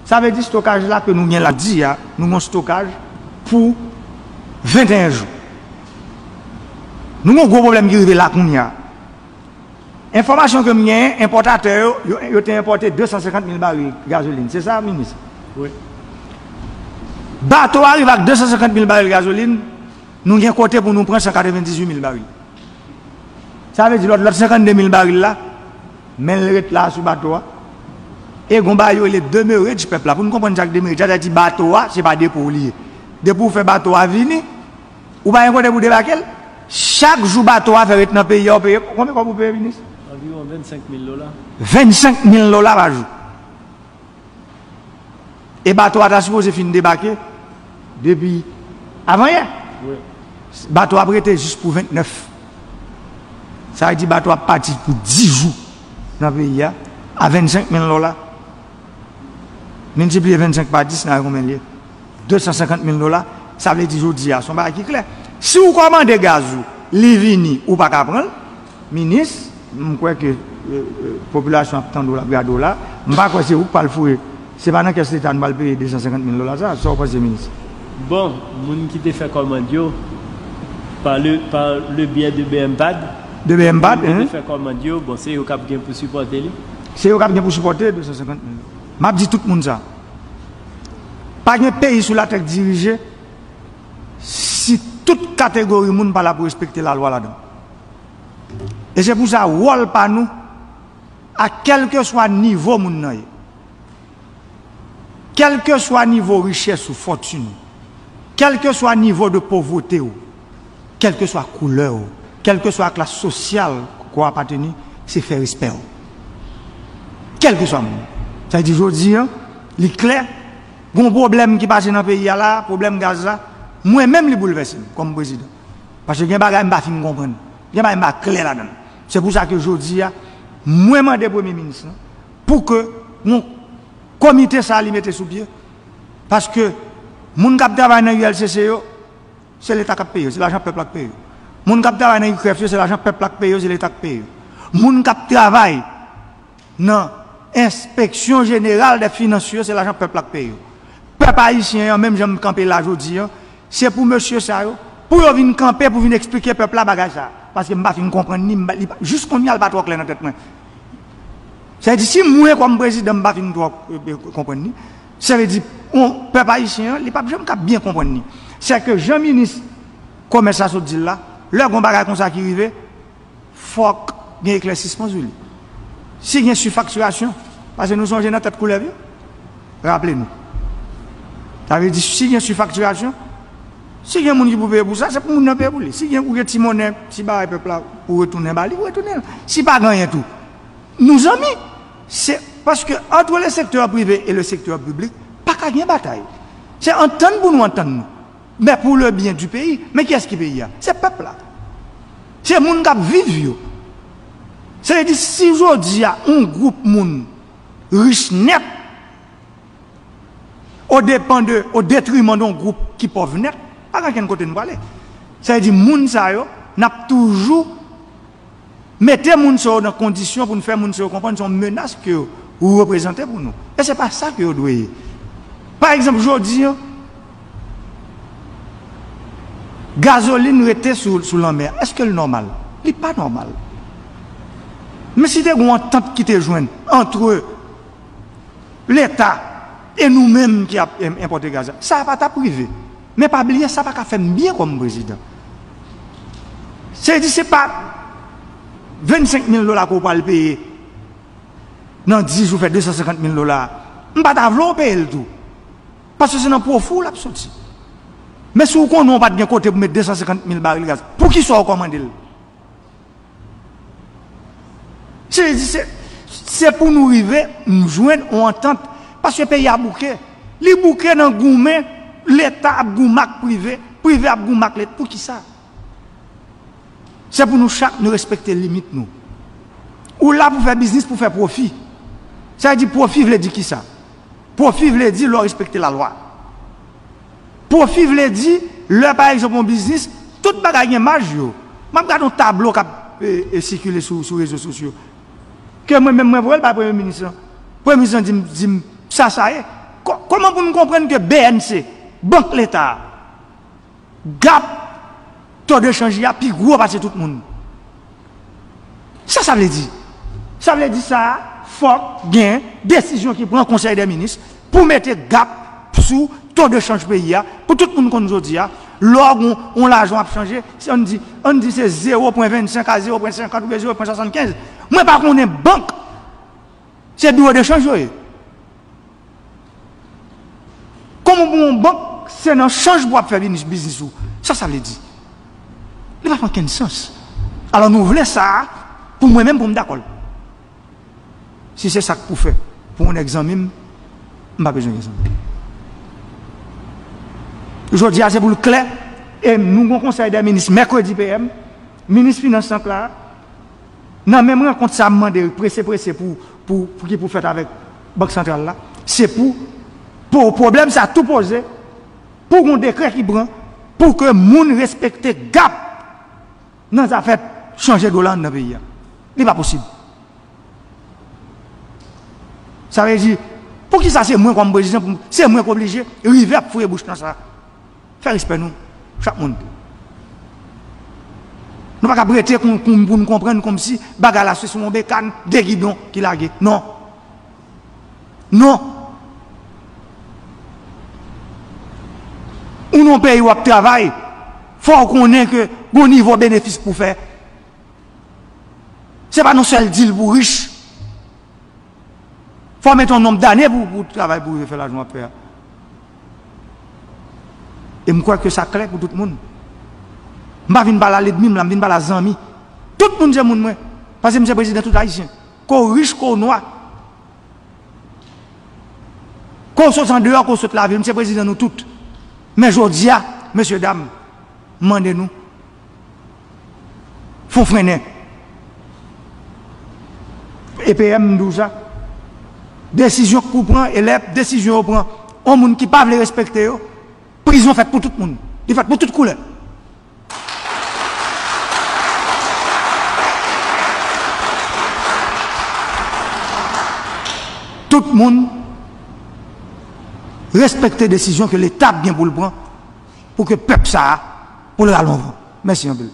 Ça veut dire stockage là que nous avons là dit, nous avons un stockage pour 21 jours. Nous avons un gros problème qui arrive là qu'on y a. Information que nous avons, importateurs, ils ont importé 250 000 barils de gasoline. C'est ça, ministre? Oui. Bateau arrive avec 250 000 barils de gasoline, nous avons côté pour nous prendre 198 000 barils. Ça veut dire l'autre 52 000 barils là, mais le là sur le bateau. Et Gombayo, les demeurés du peuple là. Pour nous comprendre chaque demeuré, j'ai dit bateau, ce n'est pas des pour lier. Des pour faire bateau à venir, ou pas un côté pour débarquer. Chaque jour, bateau à faire dans le pays, on paye. Combien vous payez, ministre? Environ 25 000 $. 25 000 $ par jour. Et bateau a supposé finir débarquer depuis avant hier. Oui. Bateau a prêté juste pour 29. Ça veut dire bateau a parti pour 10 jours dans le pays à 25 000 $. Multiplier 25 par 10, c'est combien? 250 000 $. Ça veut dire aujourd'hui, son bail qui est clair. Si vous commandez gaz, l'ivini ou pas qu'à prendre, ministre, je crois que la population a tant de $, je ne sais pas si vous pas le fouiller. C'est pas dans quel état nous allons payer 250 000 $, ça, ça, c'est ministre. Bon, les gens qui te fait commande par le biais de BMPAD. De BMPAD, hein? Fait commande, bon, c'est eux qui ont pour supporter. C'est eux qui ont pour supporter 250 000 $. Je dis tout le monde ça. Pas de pays sur la terre dirigé si toute catégorie de monde pas là pour respecter la loi là-dedans. Et c'est pour ça que pas nous à quel que soit niveau moun quel que soit niveau richesse ou fortune, quel que soit niveau de pauvreté ou quelle que soit couleur, quelle que soit classe sociale qu'on appartient, c'est faire respect. Quel que soit le monde. Ça veut dire aujourd'hui, il est clair, il y a un problème qui passe dans le pays là, problème gaz là, moi-même les bouleverse comme président. Parce que il y a des choses que je ne comprends pas. Il y a des choses claires là-dedans. C'est pour ça que aujourd'hui, moi, je demande au Premier ministre pour que mon comité ça lui mette sous pied. Parce que les gens qui travaillent dans l'ULCC, c'est l'État qui paye, c'est l'argent peuple qui paye. Les gens qui travaillent dans l'UCREF, c'est l'argent peuple qui paye, c'est l'État qui paye. Les gens qui travaillent dans l'inspection générale des finances, c'est l'argent peuple qui paye. Peuple haïtien, même j'aime camper là aujourd'hui, c'est pour monsieur ça, pour venir camper, pour venir expliquer peuple là bagage ça. Parce que je ne peux pas comprendre, juste comme il y a le pas trop clair dans la tête. C'est-à-dire, si moi, comme président, je ne peux pas comprendre, ça veut dire, le peuple haïtien, il ne peut pas bien comprendre. C'est que Jean-Ministre, comme ça se dit là, leur bagage comme ça qui arrive, il faut qu'il y ait un éclaircissement sur lui. S'il y a une surfacturation, parce que nous sommes dans la tête couleur, rappelez-nous. Ça veut dire, s'il y a une surfacturation, si il y a des gens qui peuvent payer pour ça, c'est pour nous payer pour lui. Si il y a des petits monnaies, si il y a des peuple pour retourner, il faut retourner. Si pas gagner tout. Nous amis, c'est parce que entre le secteur privé et le secteur public, pas qu'à gagner bataille. C'est entendre pour nous entendre. Mais pour le bien du pays, mais qui est-ce qui paye? C'est le peuple là. C'est les gens qui vivent. C'est-à-dire, si aujourd'hui il y a un groupe de gens riche net, au détriment d'un groupe qui est pauvre net, pas quelqu'un côté nous parler. Ça veut dire moun sa yo n'a toujours mettez moun sa dans condition pour nous faire moun sa comprendre son menace que vous représentez pour nous. Et c'est pas ça que vous doyez. Par exemple, aujourd'hui gasoline rete sur la mer. Est-ce que c'est normal? Il n'est pas normal. Mais si des gens entente qui te joignent entre l'État et nous-mêmes qui avons importé gaz, ça va pas privé. Mais pas oublier, ça va pas faire bien comme président. C'est pas 25 000 $ qu'on va le payer. Dans 10 jours, fait 250 000 $. On ne va pas payer le tout. Parce que c'est un profond là sorti. Mais si on n'a pas de côté pour mettre 250 000 barils de gaz, pour qui soit recommandé? C'est pour nous arriver, nous joindre, on entend. Parce que le pays a bouqué. Les bouquets dans le goumet, l'État a goumac privé, privé a goumac l'État. Pour qui ça? C'est pour nous chaque nous respecter les limites nous. Ou là pour faire business, pour faire profit. Ça veut dire profit veut dire qui ça? Profit veut dire leur respecter la loi. Profit veut dire leur par exemple en business, tout bagage est marge yo. Moi regarde un tableau qui circule sur les réseaux sociaux. Que moi même moi pas premier ministre. Premier ministre dit ça est. comment pour nous comprendre que BNC, Banque l'État, gap, taux de change, il y a plus gros parce que tout le monde. Ça veut dire. Ça veut dire ça, faut gain décision qui prend le Conseil des ministres pour mettre gap sous taux de change pays pour tout le monde qu'on nous dit. Lors on l'argent a changé, on dit c'est 0,25 à 0,50 ou 0,75. Moi par contre on est banque. C'est bureau de change. Comme on banque, c'est un change pour faire business. Ça veut dire. Il n'a pas aucun sens. Alors nous voulons ça pour moi-même pour me d'accord. Si c'est ça que vous faites pour un examen, je n'ai pas besoin d'examen. Aujourd'hui, c'est pour le clair. Et nous avons un conseil des ministres mercredi PM, ministre Finance là. Non, même rencontre ça demandé pressé pour faire avec la Banque centrale là. C'est pour problème, ça a tout posé. Pour un décret qui prend, pour que les gens respectent le gap dans les affaires changer de dollar dans le pays. Ce n'est pas possible. Ça veut dire, pour qui ça c'est moins comme président, c'est moins obligé, arriver à fouiller bouche dans ça. Faire respect nous, chaque monde. Nous ne pouvons pas prêter pour nous comprendre comme si bagala c'est son bécane, des guidons qui larguent. Non. Non. Ou non pays où travail, il faut qu'on ait que bon niveau bénéfice pour faire. Ce n'est pas non seul deal pour riche. Il faut mettre un nombre d'années pour travailler pour faire l'argent à faire. Et je crois que ça clair pour tout le monde. Je ne viens pas à l'ennemi, je ne viens pas à l'ami. Tout le monde c'est mon moi. Parce que je suis président tout haïtien. Qu'on riche, qu'on noir. Qu'on saute en dehors, qu'on saute la vie. Je suis président nous tous. Mais je dis, messieurs, dames, demandez-nous. Il faut freiner. Et PM nous ça. Décision que vous prenez, et les décisions que vous prenez, on monde qui ne peut pas les respecter, prison faite pour tout le monde. Il fait pour toute couleur. Tout le monde respecte les décisions que l'État a bien pour le prendre, pour que le peuple ça, pour le rallonger. Merci un peu.